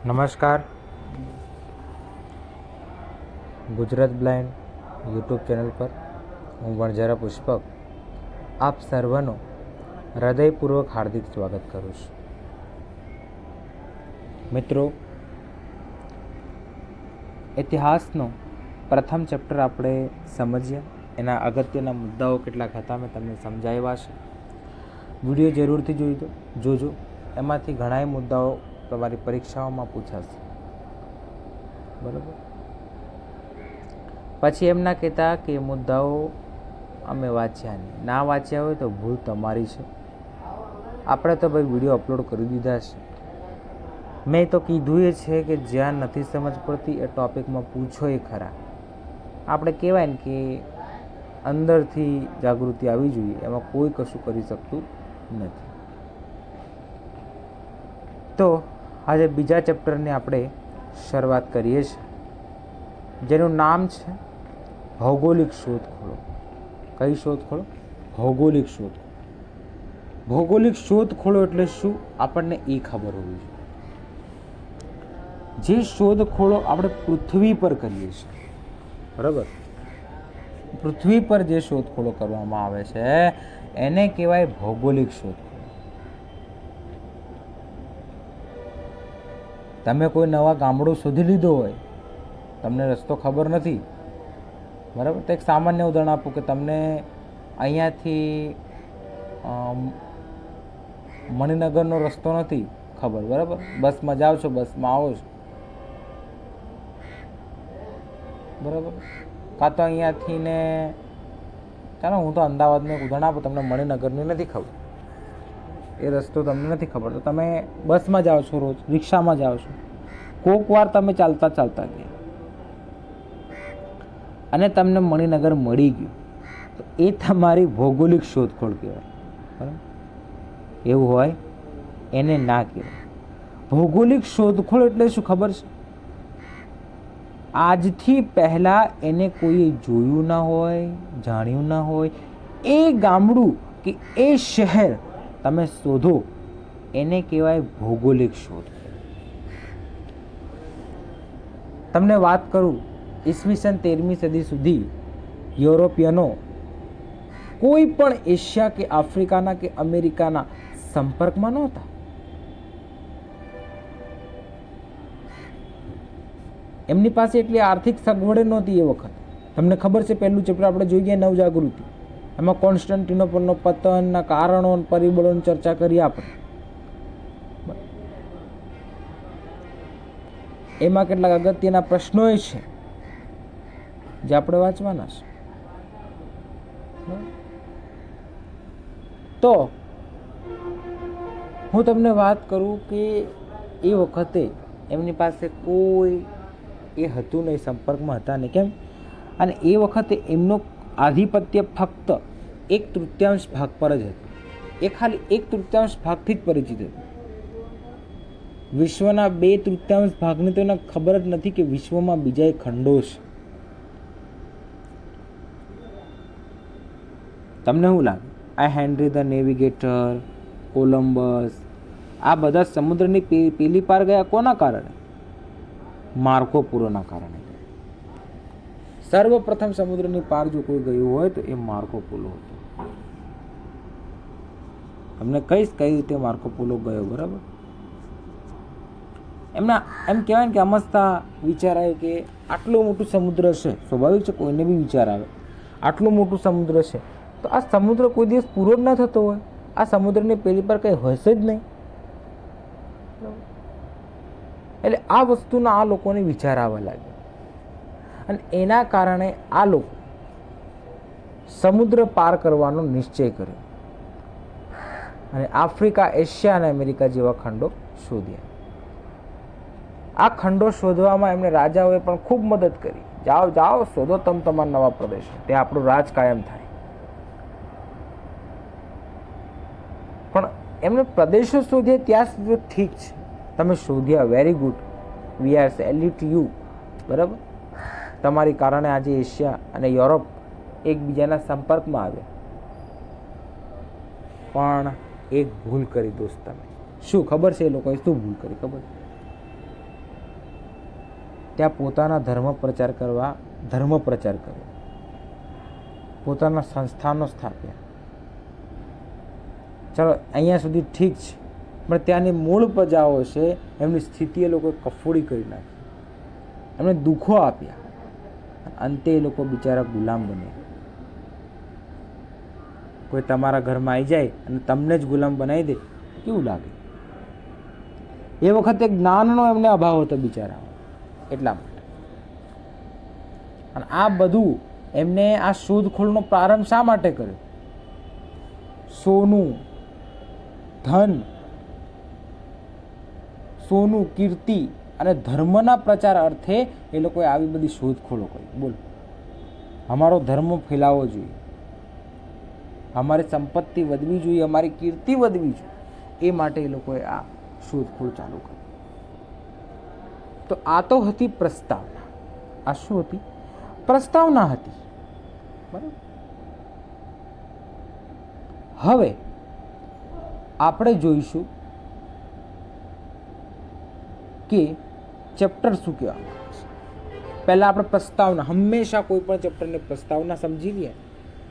નમસ્કાર. Gujarat blind YouTube channel પર હું વણઝારા પુષ્પક આપ સર્વનો હૃદયપૂર્વક હાર્દિક સ્વાગત કરું છું. મિત્રો, ઇતિહાસનો પ્રથમ ચેપ્ટર આપણે સમજ્યા. એના અગત્યના મુદ્દાઓ કેટલાક હતા મેં તમને સમજાવ્યા છે. વિડીયો જરૂરથી જોજો. એમાંથી ઘણાય મુદ્દાઓ તમારી પરીક્ષાઓમાં પૂછાશે, બરાબર. પછી એમ ના કહેતા કે મુદ્દાઓ અમે વાંચ્યા નહીં. ના વાંચ્યા હોય તો ભૂલ તમારી છે. આપણે તો ભાઈ વિડીયો અપલોડ કરી દીધા છે. મેં તો કીધું એ છે કે જ્યાં નથી સમજ પડતી એ ટૉપિકમાં પૂછો એ ખરા. આપણે કહેવાય ને કે અંદરથી જાગૃતિ આવી જોઈએ, એમાં કોઈ કશું કરી શકતું નથી. તો આજે બીજા ચેપ્ટરની આપણે શરૂઆત કરીએ છીએ, જેનું નામ છે ભૌગોલિક શોધખોળો. કઈ શોધખોળો? ભૌગોલિક શોધખોળો. ભૌગોલિક શોધખોળો એટલે શું આપણને એ ખબર હોવી જોઈએ. જે શોધખોળો આપણે પૃથ્વી પર કરીએ છીએ, બરાબર, પૃથ્વી પર જે શોધખોળો કરવામાં આવે છે એને કહેવાય ભૌગોલિક શોધખોળો. તમે કોઈ નવા ગામડું શોધી લીધો હોય, તમને રસ્તો ખબર નથી, બરાબર, તો એક સામાન્ય ઉદાહરણ આપું કે તમને અહીંયાથી મણિનગરનો રસ્તો નથી ખબર, બરાબર, બસમાં જાઓ છો, બસમાં આવો છો, બરાબર, કાં તો અહીંયાથી ને ચાલો હું તો અમદાવાદનું એક ઉદાહરણ આપું, તમને મણિનગરની નથી ખબર, એ રસ્તો તમને નથી ખબર, તો તમે બસમાં જાઓ છો, રોજ રિક્ષામાં જાઓ છો, કોઈક વાર તમે ચાલતા ચાલતા ગયા અને તમને મણિનગર મળી ગયું, તો એ તમારી ભૌગોલિક શોધખોળ કહેવાય, બરાબર. એવું હોય એને ના કહેવાય. ભૌગોલિક શોધખોળ એટલે શું ખબર છે? આજથી પહેલાં એને કોઈએ જોયું ના હોય, જાણ્યું ના હોય, એ ગામડું કે એ શહેર તમે શોધો એને કહેવાય ભૌગોલિક શોધ. તમને વાત કરું, ઈસવીસન 13મી સદી સુધી યુરોપિયનો કોઈ પણ એશિયા કે આફ્રિકાના કે અમેરિકાના સંપર્કમાં નહોતા. એમની પાસે એટલી આર્થિક સગવડે નહોતી એ વખત. તમને ખબર છે, પહેલું ચેપ્ટર આપણે જોઈએ નવજાગૃતિ, એમાં કોન્સ્ટન્ટિનોપલનો પતનના કારણો અને પરિબળોની ચર્ચા કરી આપણે. એમાં કેટલાક અગત્યના પ્રશ્નો છે જે આપણે વાંચવાના છે. તો હું તમને વાત કરું કે એ વખતે એમની પાસે કોઈ એ હતું નહીં, સંપર્કમાં હતા નહીં. કેમ? અને એ વખતે એમનો આધિપત્ય ફક્ત 1/3 ભાગ પર જ હતું. એ ખાલી 1/3 ભાગથી જ પરિચિત હતું. વિશ્વના 2/3 ભાગની તો એને ખબર જ નથી કે વિશ્વમાં બીજા ખંડો છે. તમને શું લાગે? આ હેનરી ધ નેવિગેટર, કોલમ્બસ, આ બધા સમુદ્રની પેલી પાર ગયા કોના કારણે? માર્કો પોલોના કારણે. સર્વપ્રથમ સમુદ્રની પાર જો કોઈ ગયું હોય તો એ માર્કો પોલો હતો. તમને કહીશ કઈ રીતે માર્કો પોલો ગયો, બરાબર. એમના એમ કહેવાય ને કે અમસ્તા વિચાર આવ્યો કે આટલું મોટું સમુદ્ર છે, સ્વાભાવિક છે કોઈને બી વિચાર આવે, આટલું મોટું સમુદ્ર છે તો આ સમુદ્ર કોઈ દિવસ પૂરો જ ના થતો હોય, આ સમુદ્રની પેલી પર કંઈ હશે જ નહીં. એટલે આ વસ્તુના આ લોકોને વિચાર આવવા લાગ્યો અને એના કારણે આ લોકો સમુદ્ર પાર કરવાનો નિશ્ચય કર્યો અને આફ્રિકા, એશિયા અને અમેરિકા જેવા ખંડો શોધ્યા. આ ખંડો શોધવામાં એમને રાજાઓએ પણ ખૂબ મદદ કરી. જાઓ જાઓ, શોધો તમારા નવા પ્રદેશો, તે આપણું રાજ કાયમ થાય. પણ એમને પ્રદેશો શોધ્યા ત્યાં સુધી ઠીક છે, તમે શોધ્યા, very good, we are salute you, બરાબર. તમારી કારણે આજે એશિયા અને યુરોપ એકબીજાના સંપર્કમાં આવ્યા. પણ એક ભૂલ કરી દોસ્ત તમે. શું ખબર છે? એ લોકોએ શું ભૂલ કરી ખબર? ત્યાં પોતાના ધર્મ પ્રચાર કર્યો, પોતાના સંસ્થાનો સ્થાપ્યા. ચાલો અહીંયા સુધી ઠીક છે, પણ ત્યાંની મૂળ પ્રજાઓ છે એમની સ્થિતિ એ લોકોએ કફોડી કરી નાખી, એમને દુઃખો આપ્યા, અંતે એ લોકો બિચારા ગુલામ બન્યા. કોઈ તમારા ઘરમાં આવી જાય અને તમને જ ગુલામ બનાવી દે, કેવું લાગે? એ વખતે જ્ઞાનનો એમને અભાવ હતો બિચારા, એટલા માટે. અને આ બધું એમને આ શોધખોળનો પ્રારંભ શા માટે કર્યો? સોનું, ધન, સોનું, કીર્તિ અને ધર્મના પ્રચાર અર્થે એ લોકોએ આવી બધી શોધખોળો કરી. બોલો, અમારો ધર્મ ફેલાવવો જોઈએ, અમારી સંપત્તિ વધવી જોઈએ, અમારી કીર્તિ વધવી જોઈએ, એ માટે એ લોકોએ આ શોધખોળ ચાલુ કરી. તો આ તો હતી પ્રસ્તાવના. આ શું હતી? પ્રસ્તાવના હતી. બરાબર. હવે આપણે જોઈશું કે ચેપ્ટર શું કહેવા માંગે છે. પહેલા આપણે પ્રસ્તાવના, હંમેશા કોઈ પણ ચેપ્ટરની પ્રસ્તાવના સમજી લઈએ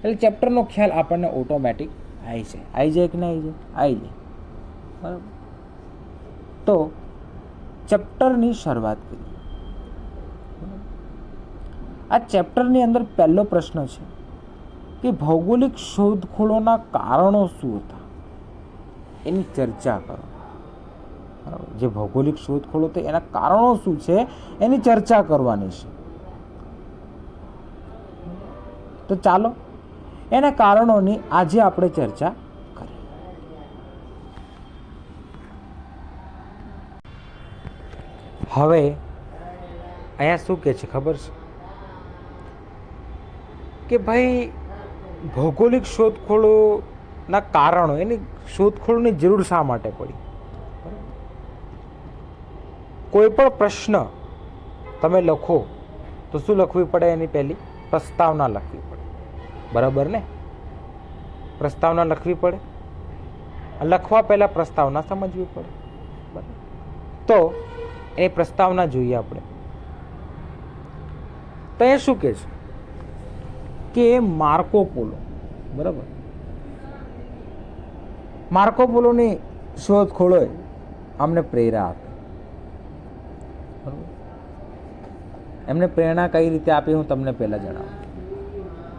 એટલે ચેપ્ટરનો ખ્યાલ આપણને ઓટોમેટિક આવી જાય કે ના આવી જાય? બરાબર. તો ચેપ્ટરની શરૂઆત કરીએ. આ ચેપ્ટરની અંદર પહેલો પ્રશ્ન છે કે ભૌગોલિક શોધખોળોના કારણો શું હતા, એની ચર્ચા કરો. બરાબર. જે ભૌગોલિક શોધખોળો હતી એના કારણો શું છે એની ચર્ચા કરવાની છે. તો ચાલો એના કારણોની આજે આપણે ચર્ચા કરીએ. હવે અહીંયા શું કહે છે ખબર છે કે ભાઈ ભૌગોલિક શોધખોળોના કારણો, એની શોધખોળની જરૂર શા માટે પડી? કોઈ પણ પ્રશ્ન તમે લખો તો શું લખવી પડે? એની પહેલી પ્રસ્તાવના લખવી પડે. બરાબર ને? પ્રસ્તાવના લખવી પડે. લખવા પહેલાં પ્રસ્તાવના સમજવી પડે. બરાબર. તો એ પ્રસ્તાવના જોઈએ આપણે. તો એ શું કહે છે કે માર્કો પોલો, બરાબર, માર્કો પોલોની શોધખોળોએ અમને પ્રેરણા આપી. બરાબર. એમને પ્રેરણા કઈ રીતે આપી હું તમને પહેલાં જણાવું.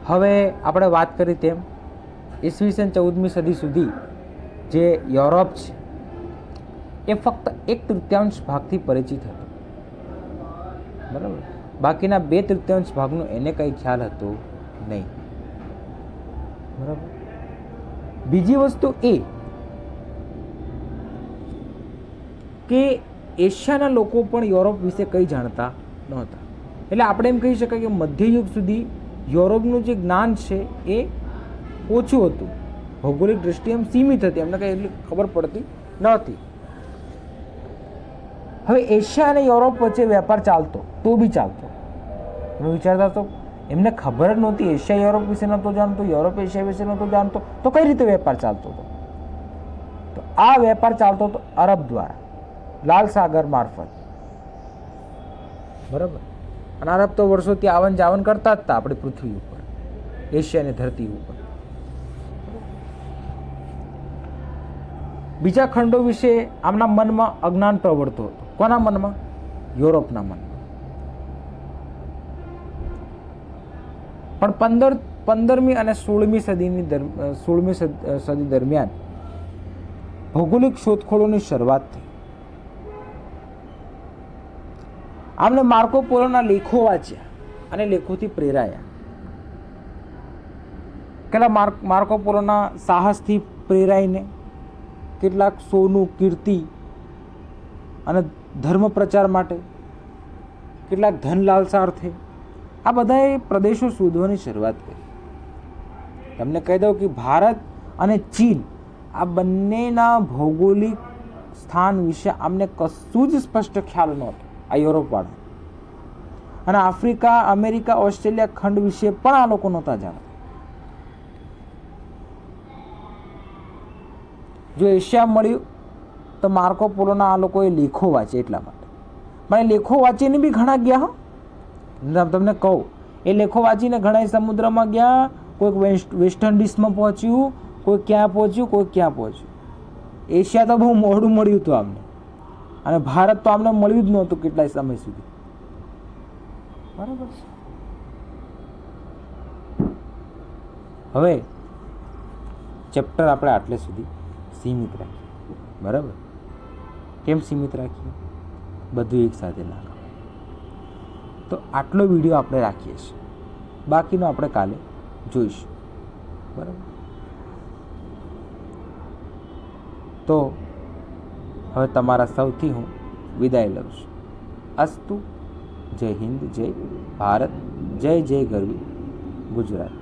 હવે આપણે વાત કરી તેમ ઈસવીસન 14મી સદી સુધી જે યુરોપ છે એ ફક્ત 1/3 ભાગથી પરિચિત હતો. બરાબર. બાકીના 2/3 ભાગનો એને કંઈ ખ્યાલ હતો નહીં. બરાબર. બીજી વસ્તુ એ કે એશિયાના લોકો પણ યુરોપ વિશે કંઈ જાણતા નહોતા. એટલે આપણે એમ કહી શકાય કે મધ્યયુગ સુધી યુરોપનું જે જ્ઞાન છે એ ઓછું હતું, ભૌગોલિક દ્રષ્ટિએ એમ સીમિત હતી, એમને કંઈ એટલી ખબર પડતી નહોતી. હવે એશિયા અને યુરોપ વચ્ચે વેપાર ચાલતો તો બી ચાલતો. તમે વિચારતા તો એમને ખબર જ નહોતી, એશિયા યુરોપ વિશે નહોતો જાણતો, યુરોપ એશિયા વિશે નહોતો જાણતો, તો કઈ રીતે વેપાર ચાલતો હતો? તો આ વેપાર ચાલતો હતો અરબ દ્વારા, લાલ સાગર મારફત. બરાબર. અને અરબ તો વર્ષોથી આવન જાવન કરતા જ હતા આપણી પૃથ્વી ઉપર, એશિયાની ધરતી ઉપર. બીજા ખંડો વિશે આમના મનમાં અજ્ઞાન પ્રવર્તો હતો. કોના મનમાં? યુરોપના મનમાં. પણ 15મી અને 16મી સદી દરમિયાન ભૌગોલિક શોધખોળોની શરૂઆત થઈ. આમને માર્કો પોલોના લેખો વાંચ્યા અને લેખોથી પ્રેરાયા. કેટલા માર્કો પોલોના સાહસથી પ્રેરાઈને કેટલાક સોનું, કીર્તિ અને ધર્મ પ્રચાર માટે, કેટલાક ધન લાલસાર્થે આ બધાએ પ્રદેશો શોધવાની શરૂઆત કરી. તમને કહી દઉં કે ભારત અને ચીન આ બંનેના ભૌગોલિક સ્થાન વિશે આમને કશું જ સ્પષ્ટ ખ્યાલ નહોતો, આ યુરોપવાળા. અને આફ્રિકા, અમેરિકા, ઓસ્ટ્રેલિયા ખંડ વિશે પણ આ લોકો નહોતા જાણતા. જો એશિયા મળ્યું તો માર્કો પોલોના આ લોકોએ લેખો વાંચે એટલા માટે. મને લેખો વાંચીને બી ઘણા ગયા હો. તમને કહું, એ લેખો વાંચીને ઘણા સમુદ્રમાં ગયા. કોઈક વેસ્ટ ઇન્ડિઝમાં પહોંચ્યું, કોઈ ક્યાં પહોંચ્યું, કોઈ ક્યાં પહોંચ્યું. એશિયા તો બહુ મોડું મળ્યું હતું આમને, અને ભારત તો આમને મળ્યું જ નહોતું કેટલાય સમય સુધી. બરાબર છે. હવે ચેપ્ટર આપણે આટલે સુધી સીમિત રાખીએ. બરાબર? કેમ સીમિત રાખીએ? બધું એક સાથે ના કરો. તો આટલો વિડીયો આપણે રાખીએ છીએ, બાકીનો આપણે કાલે જોઈશું. બરાબર? તો હવે તમારા સૌથી હું વિદાય લઉં છું. અસ્તુ. જય હિન્દ, જય ભારત, જય જય ગરવી ગુજરાત.